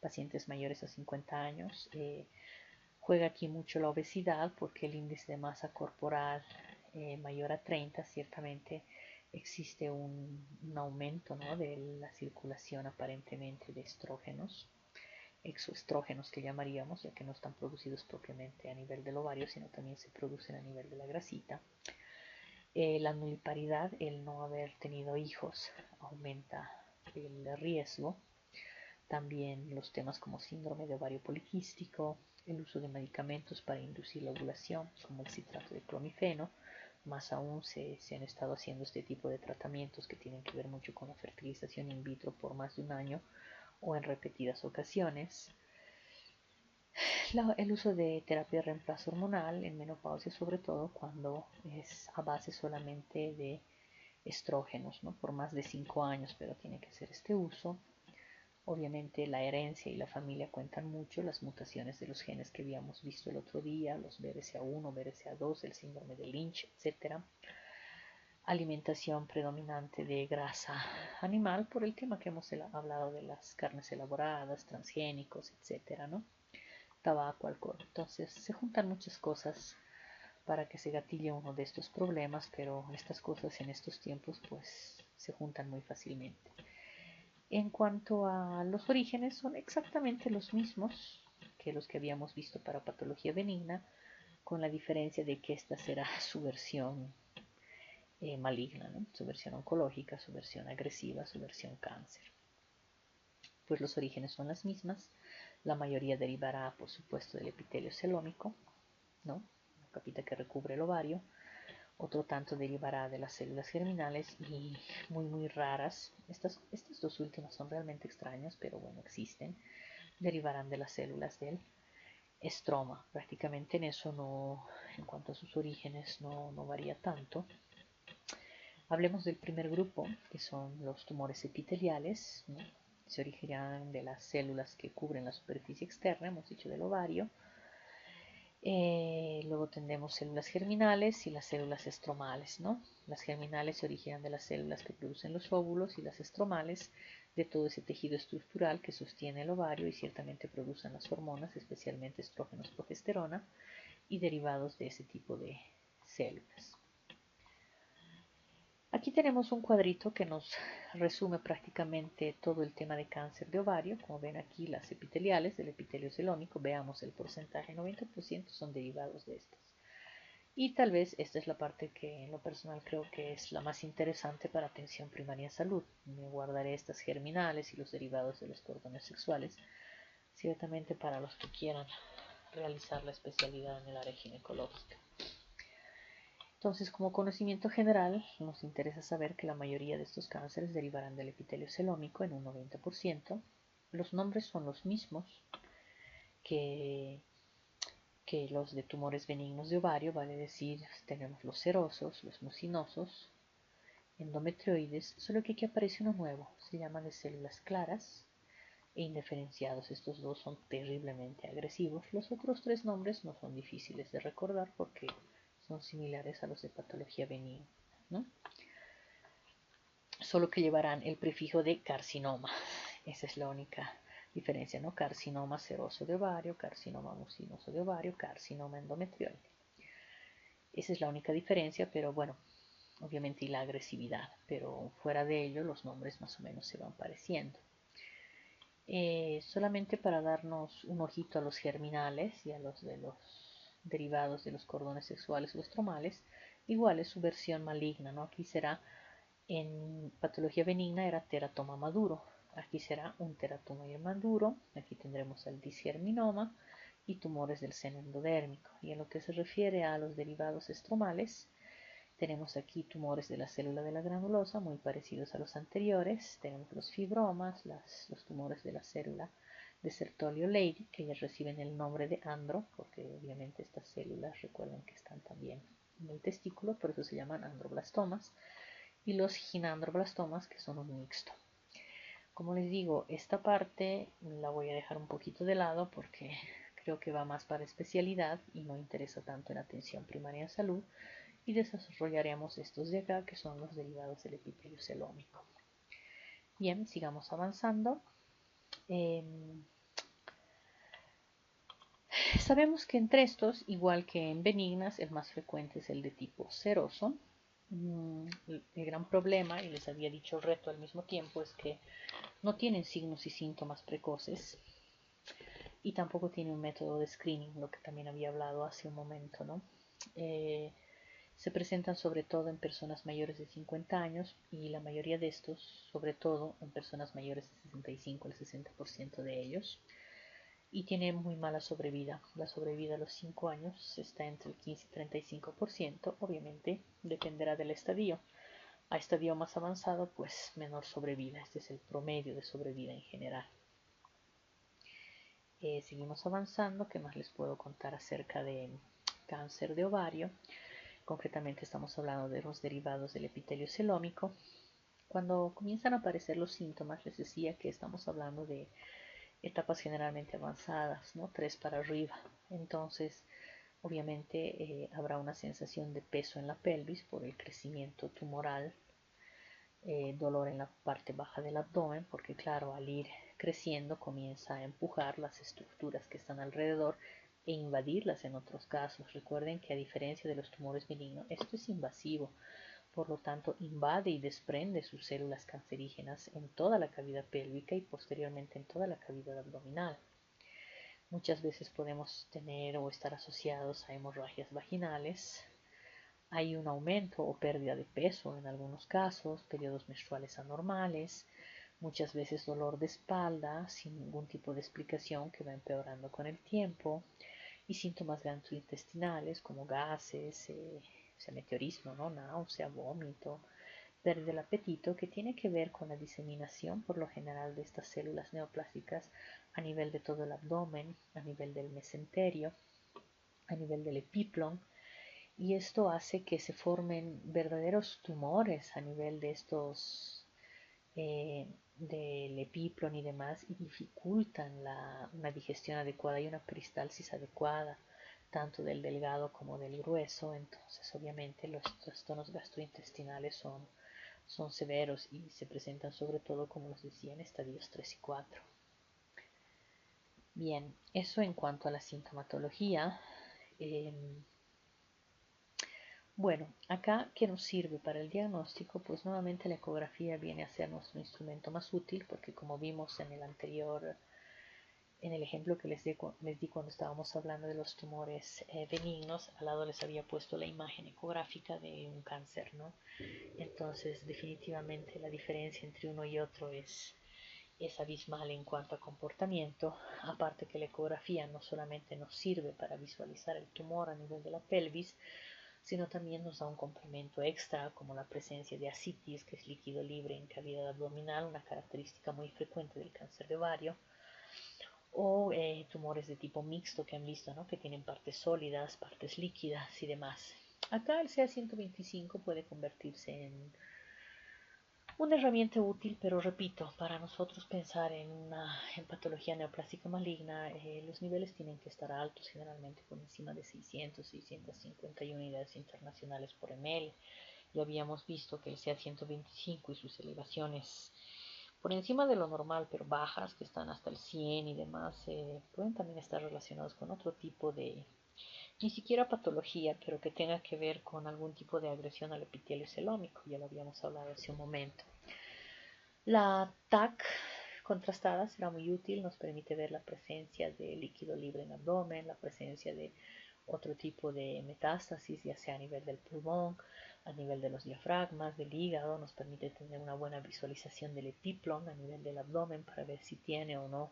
Pacientes mayores a 50 años. Juega aquí mucho la obesidad porque el índice de masa corporal mayor a 30, ciertamente existe un aumento, ¿no?, de la circulación aparentemente de estrógenos, exoestrógenos que llamaríamos, ya que no están producidos propiamente a nivel del ovario, sino también se producen a nivel de la grasita. La nuliparidad, el no haber tenido hijos, aumenta el riesgo. También los temas como síndrome de ovario poliquístico, el uso de medicamentos para inducir la ovulación, como el citrato de clomifeno. Más aún se han estado haciendo este tipo de tratamientos que tienen que ver mucho con la fertilización in vitro por más de un año o en repetidas ocasiones. El uso de terapia de reemplazo hormonal en menopausia, sobre todo cuando es a base solamente de estrógenos, ¿no?, por más de 5 años, pero tiene que hacer este uso. Obviamente la herencia y la familia cuentan mucho, las mutaciones de los genes que habíamos visto el otro día, los BRCA1, BRCA2, el síndrome de Lynch, etc. Alimentación predominante de grasa animal por el tema que hemos hablado de las carnes elaboradas, transgénicos, etc., ¿no? Tabaco, alcohol. Entonces se juntan muchas cosas para que se gatille uno de estos problemas, pero estas cosas en estos tiempos pues se juntan muy fácilmente. En cuanto a los orígenes, son exactamente los mismos que los que habíamos visto para patología benigna, con la diferencia de que esta será su versión maligna, ¿no?, su versión oncológica, su versión agresiva, su versión cáncer. Pues los orígenes son las mismas. La mayoría derivará, por supuesto, del epitelio celómico, ¿no?, la capita que recubre el ovario. Otro tanto derivará de las células germinales y muy raras. Estas dos últimas son realmente extrañas, pero bueno, existen. Derivarán de las células del estroma. Prácticamente en eso no, en cuanto a sus orígenes, no varía tanto. Hablemos del primer grupo, que son los tumores epiteliales, ¿no? Se originan de las células que cubren la superficie externa, hemos dicho del ovario. Luego tendremos células germinales y las células estromales, ¿no? Las germinales se originan de las células que producen los óvulos y las estromales de todo ese tejido estructural que sostiene el ovario y ciertamente producen las hormonas, especialmente estrógenos, progesterona y derivados de ese tipo de células. Aquí tenemos un cuadrito que nos resume prácticamente todo el tema de cáncer de ovario. Como ven aquí, las epiteliales del epitelio celómico, veamos el porcentaje, 90% son derivados de estas. Y tal vez esta es la parte que en lo personal creo que es la más interesante para atención primaria en salud. Me guardaré estas germinales y los derivados de los cordones sexuales, ciertamente para los que quieran realizar la especialidad en el área ginecológica. Entonces, como conocimiento general, nos interesa saber que la mayoría de estos cánceres derivarán del epitelio celómico en un 90%. Los nombres son los mismos que los de tumores benignos de ovario, vale decir, tenemos los serosos, los mucinosos, endometrioides, solo que aquí aparece uno nuevo, se llama de células claras, e indiferenciados. Estos dos son terriblemente agresivos. Los otros tres nombres no son difíciles de recordar porque son similares a los de patología benigna, ¿no? Solo que llevarán el prefijo de carcinoma. Esa es la única diferencia, ¿no? Carcinoma seroso de ovario, carcinoma mucinoso de ovario, carcinoma endometrioide. Esa es la única diferencia, pero bueno, obviamente y la agresividad, pero fuera de ello los nombres más o menos se van pareciendo. Solamente para darnos un ojito a los germinales y a los de los derivados de los cordones sexuales o estromales, igual es su versión maligna, ¿no? Aquí será, en patología benigna era teratoma maduro, aquí será un teratoma maduro, aquí tendremos el disgerminoma y tumores del seno endodérmico. Y en lo que se refiere a los derivados estromales, tenemos aquí tumores de la célula de la granulosa, muy parecidos a los anteriores. Tenemos los fibromas, los tumores de la célula de Sertolio Leydig, que ya reciben el nombre de andro, porque obviamente estas células, recuerden que están también en el testículo, por eso se llaman androblastomas. Y los ginandroblastomas, que son un mixto. Como les digo, esta parte la voy a dejar un poquito de lado porque creo que va más para especialidad y no interesa tanto en atención primaria en salud, y desarrollaremos estos de acá, que son los derivados del epitelio celómico. Bien, sigamos avanzando. Sabemos que entre estos, igual que en benignas, el más frecuente es el de tipo seroso. El gran problema, y les había dicho el reto al mismo tiempo, es que no tienen signos y síntomas precoces y tampoco tiene un método de screening, lo que también había hablado hace un momento, ¿no? Se presentan sobre todo en personas mayores de 50 años y la mayoría de estos, sobre todo en personas mayores de 65, el 60% de ellos, y tiene muy mala sobrevida. La sobrevida a los 5 años está entre el 15 y 35%, obviamente dependerá del estadio. A estadio más avanzado, pues menor sobrevida. Este es el promedio de sobrevida en general. Seguimos avanzando. ¿Qué más les puedo contar acerca de cáncer de ovario? Concretamente estamos hablando de los derivados del epitelio celómico. Cuando comienzan a aparecer los síntomas, les decía que estamos hablando de etapas generalmente avanzadas, ¿no? 3 para arriba. Entonces, obviamente habrá una sensación de peso en la pelvis por el crecimiento tumoral, dolor en la parte baja del abdomen, porque claro, al ir creciendo comienza a empujar las estructuras que están alrededor e invadirlas en otros casos. Recuerden que a diferencia de los tumores benignos, esto es invasivo, por lo tanto invade y desprende sus células cancerígenas en toda la cavidad pélvica y posteriormente en toda la cavidad abdominal. Muchas veces podemos tener o estar asociados a hemorragias vaginales. Hay un aumento o pérdida de peso en algunos casos, periodos menstruales anormales, muchas veces dolor de espalda sin ningún tipo de explicación que va empeorando con el tiempo, y síntomas gastrointestinales como gases, meteorismo, ¿no? Náusea, vómito, pérdida del apetito, que tiene que ver con la diseminación por lo general de estas células neoplásicas a nivel de todo el abdomen, a nivel del mesenterio, a nivel del epiplon, y esto hace que se formen verdaderos tumores a nivel de estos del epiplon y demás, y dificultan una digestión adecuada y una peristalsis adecuada tanto del delgado como del grueso. Entonces obviamente los trastornos gastrointestinales son severos y se presentan sobre todo, como les decía, en estadios 3 y 4. Bien, eso en cuanto a la sintomatología. Bueno, acá, ¿qué nos sirve para el diagnóstico? Pues nuevamente la ecografía viene a ser nuestro instrumento más útil, porque como vimos en el anterior, en el ejemplo que les di cuando estábamos hablando de los tumores benignos, al lado les había puesto la imagen ecográfica de un cáncer, ¿no? Entonces, definitivamente la diferencia entre uno y otro es abismal en cuanto a comportamiento, aparte que la ecografía no solamente nos sirve para visualizar el tumor a nivel de la pelvis, sino también nos da un complemento extra como la presencia de ascitis, que es líquido libre en cavidad abdominal, una característica muy frecuente del cáncer de ovario, o tumores de tipo mixto que han visto, ¿no? Que tienen partes sólidas, partes líquidas y demás. Acá el CA125 puede convertirse Una herramienta útil, pero repito, para nosotros pensar en patología neoplástica maligna, los niveles tienen que estar altos, generalmente por encima de 600, 650 unidades internacionales por ml. Ya habíamos visto que el CA 125 y sus elevaciones por encima de lo normal, pero bajas, que están hasta el 100 y demás, pueden también estar relacionados con otro tipo de, ni siquiera patología, pero que tenga que ver con algún tipo de agresión al epitelio celómico. Ya lo habíamos hablado hace un momento. La TAC contrastada será muy útil, nos permite ver la presencia de líquido libre en el abdomen, la presencia de otro tipo de metástasis, ya sea a nivel del pulmón, a nivel de los diafragmas, del hígado, nos permite tener una buena visualización del epiplon a nivel del abdomen para ver si tiene o no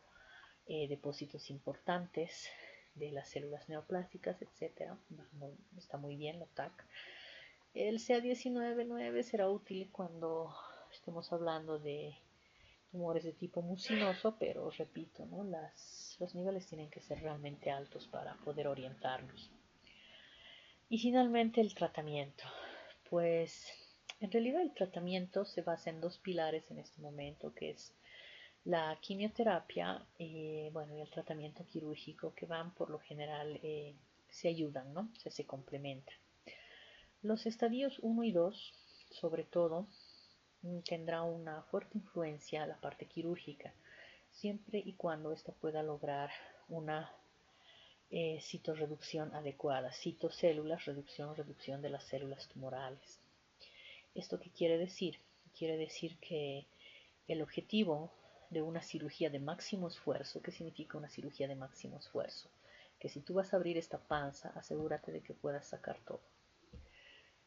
depósitos importantes de las células neoplásticas, etc. Está muy bien la TAC. El CA19-9 será útil cuando estemos hablando de tumores de tipo mucinoso, pero repito, ¿no? Los niveles tienen que ser realmente altos para poder orientarnos. Y finalmente el tratamiento. Pues en realidad el tratamiento se basa en dos pilares en este momento, que es la quimioterapia bueno, y el tratamiento quirúrgico, que van por lo general, se ayudan, ¿no? Se complementan. Los estadios 1 y 2, sobre todo, tendrá una fuerte influencia la parte quirúrgica, siempre y cuando ésta pueda lograr una citorreducción adecuada, citocélulas, reducción de las células tumorales. ¿Esto qué quiere decir? Quiere decir que el objetivo de una cirugía de máximo esfuerzo, ¿qué significa una cirugía de máximo esfuerzo? Que si tú vas a abrir esta panza, asegúrate de que puedas sacar todo.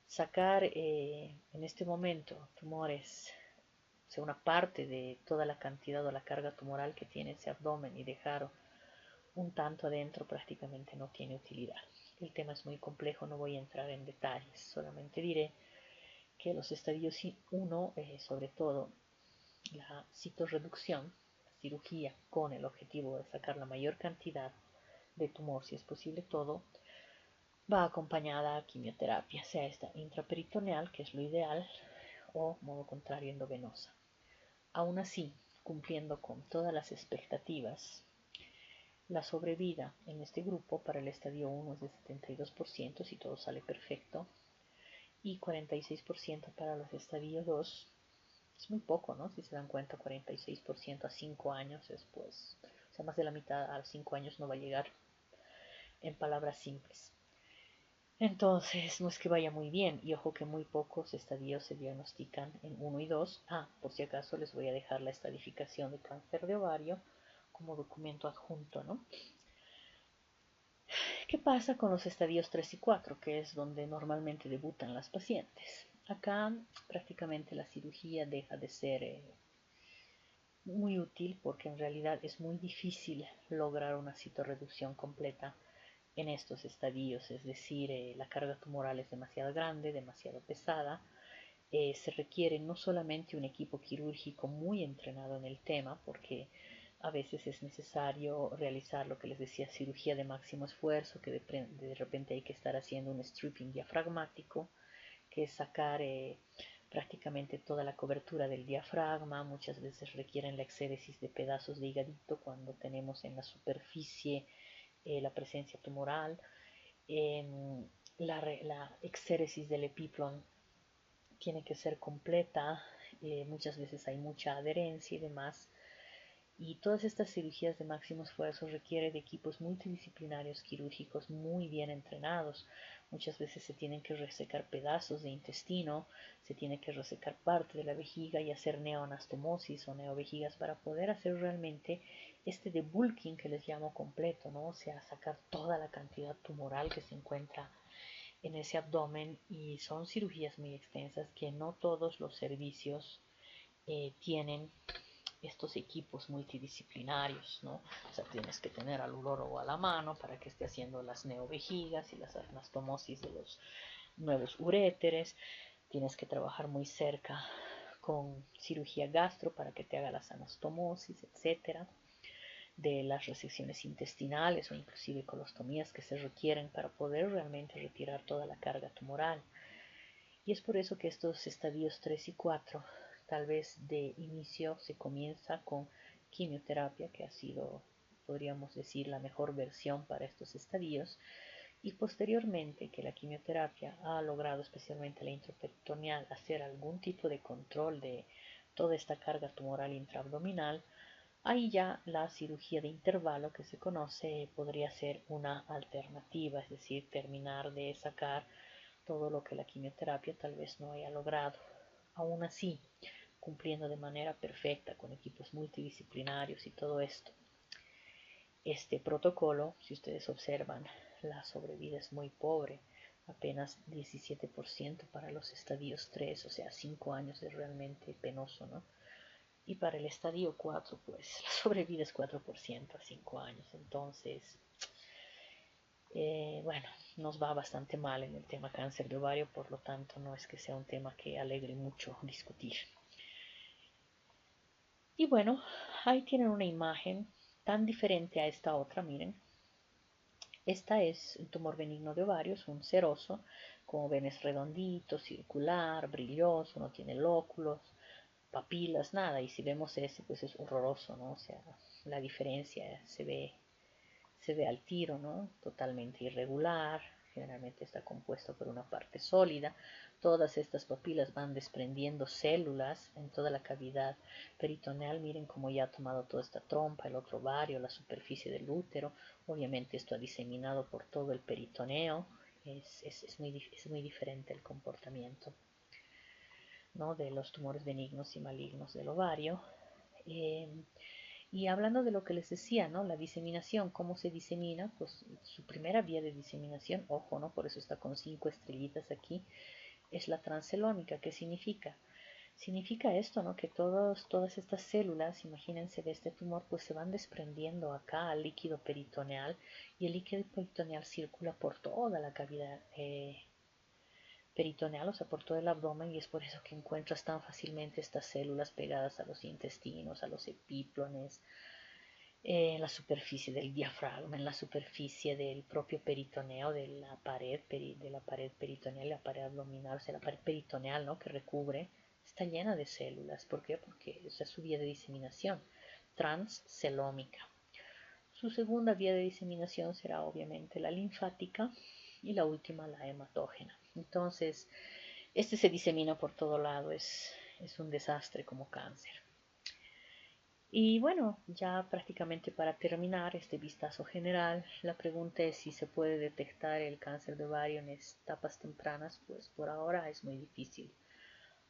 Sacar en este momento tumores, o sea, una parte de toda la cantidad o la carga tumoral que tiene ese abdomen y dejar un tanto adentro prácticamente no tiene utilidad. El tema es muy complejo, no voy a entrar en detalles, solamente diré que los estadios 1, sobre todo la citorreducción, la cirugía con el objetivo de sacar la mayor cantidad de tumor, si es posible todo, va acompañada a quimioterapia, sea esta intraperitoneal, que es lo ideal, o modo contrario endovenosa. Aún así, cumpliendo con todas las expectativas, la sobrevida en este grupo para el estadio 1 es de 72% si todo sale perfecto, y 46% para los estadios 2. Es muy poco, ¿no? Si se dan cuenta, 46% a 5 años es, pues, o sea, más de la mitad a 5 años no va a llegar, en palabras simples. Entonces, no es que vaya muy bien, y ojo que muy pocos estadios se diagnostican en 1 y 2. Por si acaso les voy a dejar la estadificación de cáncer de ovario como documento adjunto, ¿no? ¿Qué pasa con los estadios 3 y 4, que es donde normalmente debutan las pacientes? Acá prácticamente la cirugía deja de ser muy útil porque en realidad es muy difícil lograr una citorreducción completa en estos estadios, es decir, la carga tumoral es demasiado grande, demasiado pesada, se requiere no solamente un equipo quirúrgico muy entrenado en el tema, porque a veces es necesario realizar lo que les decía, cirugía de máximo esfuerzo, que de repente hay que estar haciendo un stripping diafragmático, que es sacar prácticamente toda la cobertura del diafragma. Muchas veces requieren la exéresis de pedazos de hígado cuando tenemos en la superficie la presencia tumoral. La exéresis del epiplon tiene que ser completa, muchas veces hay mucha adherencia y demás. Y todas estas cirugías de máximo esfuerzo requieren de equipos multidisciplinarios quirúrgicos muy bien entrenados. Muchas veces se tienen que resecar pedazos de intestino, se tiene que resecar parte de la vejiga y hacer neoanastomosis o neovejigas para poder hacer realmente este debulking que les llamo completo, ¿no? O sea, sacar toda la cantidad tumoral que se encuentra en ese abdomen, y son cirugías muy extensas que no todos los servicios tienen estos equipos multidisciplinarios, ¿no? O sea, tienes que tener al urólogo a la mano para que esté haciendo las neovejigas y las anastomosis de los nuevos uréteres. Tienes que trabajar muy cerca con cirugía gastro para que te haga las anastomosis, etcétera, de las resecciones intestinales o inclusive colostomías que se requieren para poder realmente retirar toda la carga tumoral. Y es por eso que estos estadios 3 y 4 tal vez de inicio se comienza con quimioterapia, que ha sido, podríamos decir, la mejor versión para estos estadios, y posteriormente que la quimioterapia ha logrado, especialmente la intraperitoneal, hacer algún tipo de control de toda esta carga tumoral intraabdominal, ahí ya la cirugía de intervalo que se conoce podría ser una alternativa, es decir, terminar de sacar todo lo que la quimioterapia tal vez no haya logrado. Aún así, cumpliendo de manera perfecta con equipos multidisciplinarios y todo esto. Este protocolo, si ustedes observan, la sobrevida es muy pobre, apenas 17% para los estadios 3, o sea, 5 años es realmente penoso, ¿no? Y para el estadio 4, pues la sobrevida es 4% a 5 años. Entonces, bueno, nos va bastante mal en el tema cáncer de ovario, por lo tanto no es que sea un tema que alegre mucho discutir. Y bueno, ahí tienen una imagen tan diferente a esta otra, miren. Esta es un tumor benigno de ovarios, un seroso, como ven es redondito, circular, brilloso, no tiene lóculos, papilas, nada. Y si vemos ese, pues es horroroso, ¿no? O sea, la diferencia se ve al tiro, ¿no? Totalmente irregular, generalmente está compuesto por una parte sólida. Todas estas papilas van desprendiendo células en toda la cavidad peritoneal. Miren cómo ya ha tomado toda esta trompa, el otro ovario, la superficie del útero. Obviamente esto ha diseminado por todo el peritoneo. Es muy diferente el comportamiento, ¿no?, de los tumores benignos y malignos del ovario. Y hablando de lo que les decía, ¿no? La diseminación, ¿cómo se disemina? Pues su primera vía de diseminación, ojo, ¿no? Por eso está con 5 estrellitas aquí, es la transcelómica. ¿Qué significa? Significa esto, ¿no? Que todas estas células, imagínense, de este tumor, pues se van desprendiendo acá al líquido peritoneal, y el líquido peritoneal circula por toda la cavidad peritoneal, o sea, por todo el abdomen, y es por eso que encuentras tan fácilmente estas células pegadas a los intestinos, a los epíplones, en la superficie del diafragma, en la superficie del propio peritoneo, de la pared peritoneal, la pared abdominal, o sea, la pared peritoneal, ¿no?, que recubre, está llena de células. ¿Por qué? Porque esa es su vía de diseminación transcelómica. Su segunda vía de diseminación será obviamente la linfática, y la última la hematógena. Entonces, este se disemina por todo lado, es un desastre como cáncer. Y bueno, ya prácticamente para terminar este vistazo general, la pregunta es si se puede detectar el cáncer de ovario en etapas tempranas. Pues por ahora es muy difícil.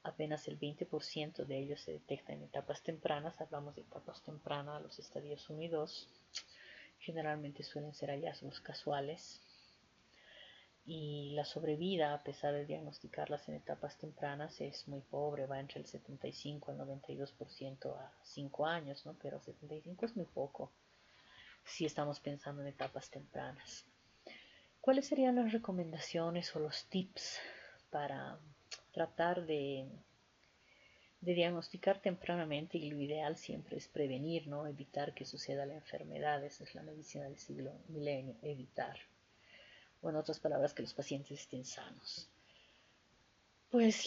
Apenas el 20% de ellos se detecta en etapas tempranas. Hablamos de etapas tempranas, los estadios 1 y 2. Generalmente suelen ser hallazgos casuales. Y la sobrevida, a pesar de diagnosticarlas en etapas tempranas, es muy pobre, va entre el 75 al 92% a 5 años, ¿no? Pero 75 es muy poco si estamos pensando en etapas tempranas. ¿Cuáles serían las recomendaciones o los tips para tratar de diagnosticar tempranamente? Y lo ideal siempre es prevenir, ¿no? Evitar que suceda la enfermedad. Esa es la medicina del siglo milenio, evitar. O en otras palabras, que los pacientes estén sanos. Pues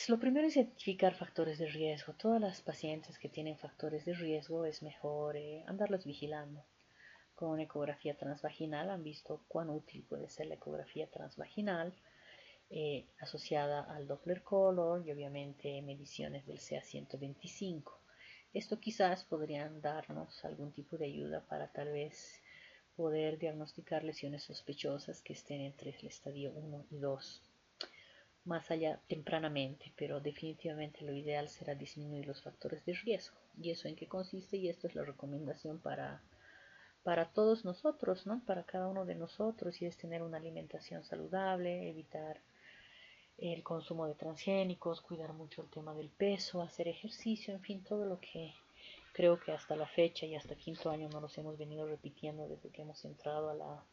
lo primero es identificar factores de riesgo. Todas las pacientes que tienen factores de riesgo es mejor andarlas vigilando. Con una ecografía transvaginal han visto cuán útil puede ser la ecografía transvaginal, asociada al Doppler Color y obviamente mediciones del CA125. Esto quizás podrían darnos algún tipo de ayuda para tal vez poder diagnosticar lesiones sospechosas que estén entre el estadio 1 y 2 más allá tempranamente, pero definitivamente lo ideal será disminuir los factores de riesgo. ¿Y eso en qué consiste? Y esto es la recomendación para todos nosotros, ¿no? Para cada uno de nosotros, y es tener una alimentación saludable, evitar el consumo de transgénicos, cuidar mucho el tema del peso, hacer ejercicio, en fin, todo lo que creo que hasta la fecha y hasta quinto año no los hemos venido repitiendo desde que hemos entrado a la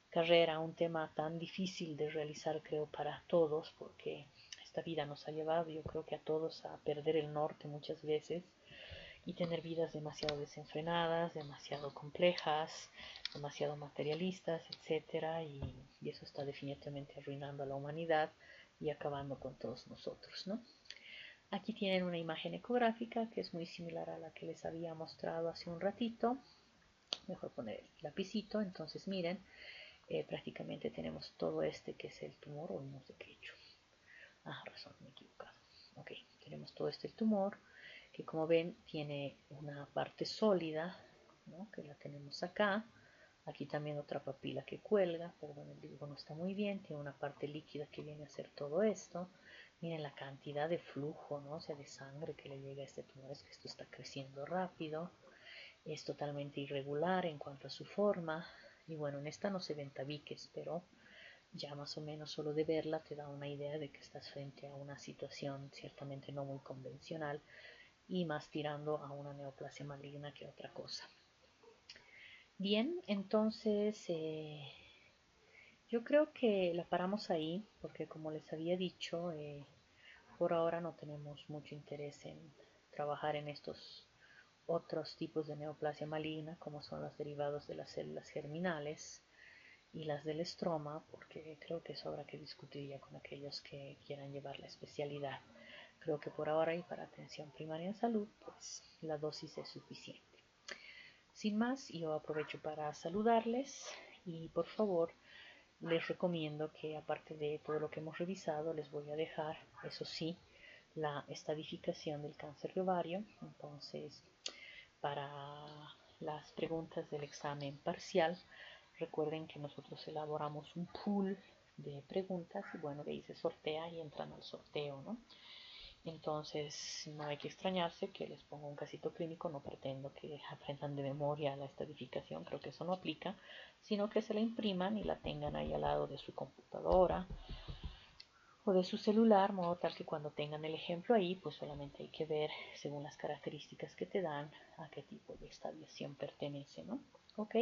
carrera, un tema tan difícil de realizar, creo, para todos, porque esta vida nos ha llevado, yo creo que a todos, a perder el norte muchas veces y tener vidas demasiado desenfrenadas, demasiado complejas, demasiado materialistas, etcétera, y eso está definitivamente arruinando a la humanidad y acabando con todos nosotros, ¿no? Aquí tienen una imagen ecográfica que es muy similar a la que les había mostrado hace un ratito. Mejor poner el lapicito. Entonces miren, prácticamente tenemos todo este que es el tumor, o no sé qué he hecho. Ah, razón, me he equivocado. Ok, tenemos todo este tumor que, como ven, tiene una parte sólida, ¿no?, que la tenemos acá. Aquí también otra papila que cuelga, perdón, el dibujo no está muy bien. Tiene una parte líquida que viene a hacer todo esto. Miren la cantidad de flujo, ¿no?, o sea, de sangre que le llega a este tumor. Es que esto está creciendo rápido. Es totalmente irregular en cuanto a su forma. Y bueno, en esta no se ven tabiques, pero ya más o menos solo de verla te da una idea de que estás frente a una situación ciertamente no muy convencional y más tirando a una neoplasia maligna que otra cosa. Bien, entonces yo creo que la paramos ahí porque, como les había dicho, por ahora no tenemos mucho interés en trabajar en estos otros tipos de neoplasia maligna, como son los derivados de las células germinales y las del estroma, porque creo que eso habrá que discutir ya con aquellos que quieran llevar la especialidad. Creo que por ahora y para atención primaria en salud, pues la dosis es suficiente. Sin más, yo aprovecho para saludarles y, por favor, les recomiendo que, aparte de todo lo que hemos revisado, les voy a dejar, eso sí, la estadificación del cáncer de ovario. Entonces, para las preguntas del examen parcial, recuerden que nosotros elaboramos un pool de preguntas y, bueno, de ahí se sortea y entran al sorteo, ¿no? Entonces no hay que extrañarse que les ponga un casito clínico. No pretendo que aprendan de memoria la estadificación, creo que eso no aplica, sino que se la impriman y la tengan ahí al lado de su computadora o de su celular, modo tal que cuando tengan el ejemplo ahí, pues solamente hay que ver, según las características que te dan, a qué tipo de estadiación pertenece, ¿no? Ok,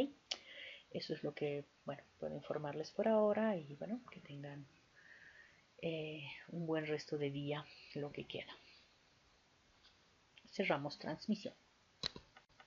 eso es lo que, bueno, puedo informarles por ahora y, bueno, que tengan un buen resto de día, lo que queda. Cerramos transmisión.